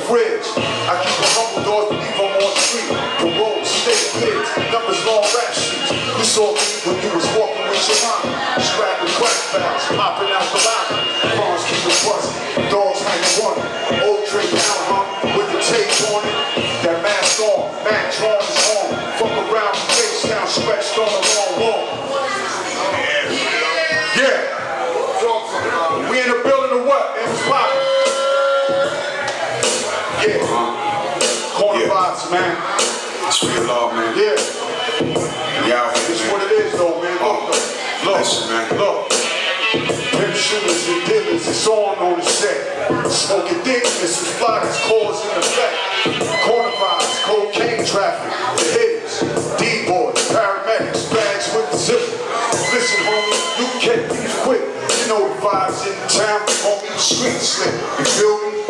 fridge. I keep a humble doors, believe I'm on the street. The road, stay kids, numbers, long rap sheets. You saw me when you was walking with your mama. Strapping crack bags, popping out the line. Cars keep it buzzing, dogs hanging running. Old Trey down, with the tape on it. That mask on, Mac drawn is on. Fuck around, face down, stretched on the wrong wall. Yeah. We in the building of what? Man, it's poppin'. Yeah. Corner vibes, man. It's real love, man. Yeah. Yeah, It's what it is, though, man. Look, listen, man. Look. Pimp shooters and dealers, it's on the set. Smoking dick, this is flies, cause and effect. Corner vibes, cocaine traffic, the hitters, D-boys, paramedics, bags with the zipper. Listen, homie, you catch these quick. You know the vibes in town, homie, the street slip. You feel me?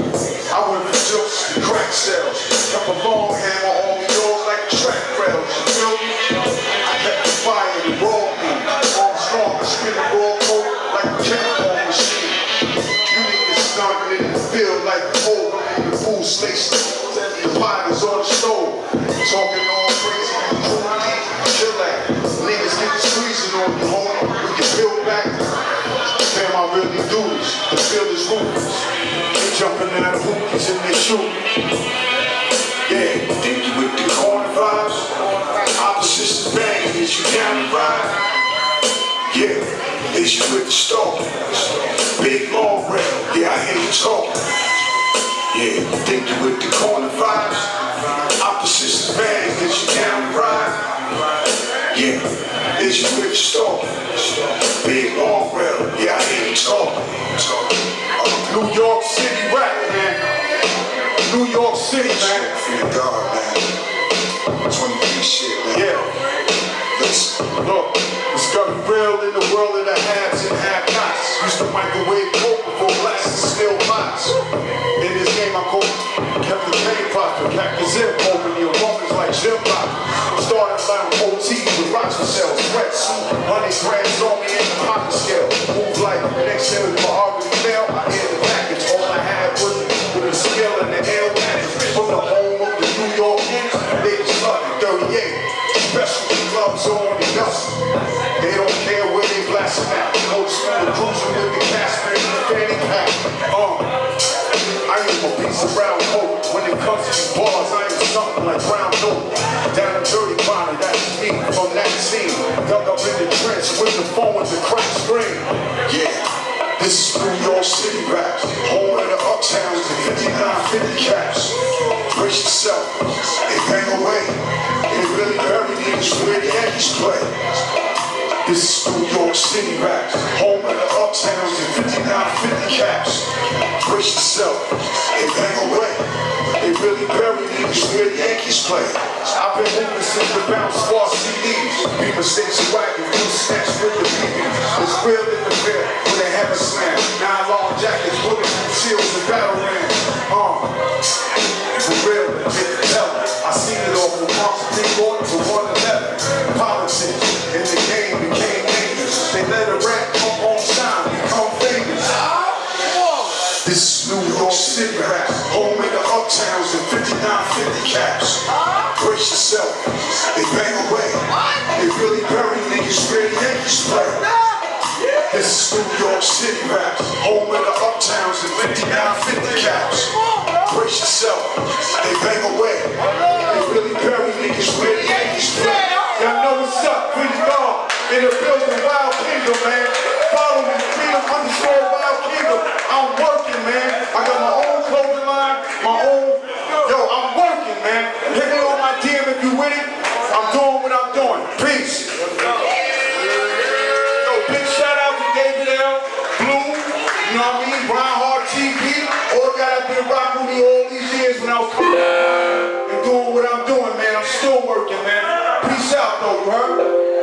I went for jokes, crack sales. Got a long hammer, all the doors like track rails. You feel me? I kept the fire, the raw beat. All strong, I spin the raw coat like a chemical machine. You niggas starting in the field like the old in the food station. The pot is on the stove. Talking all crazy, chill out. Niggas get the squeezing on you, homie. We can build back. Damn, I really do this. The field is ruthless. They jumping out of hoopies and they shoot. Yeah, think you with the corner vibes? Opposites is banging, is you down the ride? Yeah, is you with the stalking? Big long rail, yeah, I hear you talking. Yeah, think you with the corner vibes? Opposites is banging, is you down the ride? Yeah, is you with the stalking? Big long rail, yeah, I hear you talking. New York City rap, man. New York City, man. Fear God, man. 23 shit, man. Yeah. Listen, look, it's got to be real in the world of the haves and have-nots. Used to microwave coke before glasses still pots. In this game, I kept the cane proper, kept the zip open, the aromas like gym rock. Started around OT with rocks for sales, sweatsuit, 100 grams on me in the pocket scale. Move like the next level, my already fail. I hear the package, all I had was with a skill and the air from the home of the New York Knicks. They just love it, 38. Specialty gloves on the dust. They don't care where they blasting at. Old school cruising with the Casper and the fanny pack. I ain't a piece of brown coat. When it comes to these bars, I ain't something like brown note. Down a dirty body, that's me from that scene. Dug up in the trench with the phone with the crack screen. Yeah, this is New York City rap. Home of the uptowns and 5950 caps. Brace yourself, they bang away. They really bury niggas where the Yankees play. This is New York City rap. Home of the uptowns and 5950 caps. Brace yourself, they bang away. They really bury niggas where the Yankees play. I've been moving since the bounce squad CDs. Be mistakes and wagon, do snatch with the BBs. It's real in the fair when they have a slam. 9 long jackets, bulletproof shields and battle rams. For real, get the tell. I seen it all from Bronx Freeport to 111. Politics in the game became dangerous. They let a rap come on shine, become famous. This is New York City rap, home in the uptowns and 5950 caps. Brace yourself, they bang away. They really bury niggas where the Yankees play. This is New York City rap, home in the uptowns and 5950 caps. Brace yourself, they bang away. They really bury niggas where the Yankees play. Y'all know what's up, pretty dog. In the building, Wild Kingdom, man. Follow me, freedom_Wild Kingdom. I'm working, man. I got my own clothing line, my own. Yo, I'm working, man. Hit me on my DM if you with it. I'm doing what I'm doing. Peace. Yo, big shout out to David L. Blue. You know what I mean? Brian Hart TV. All guys been rocking with me all these years when I was coming and doing what I'm doing, man. I'm still working, man. Peace out, though, you heard?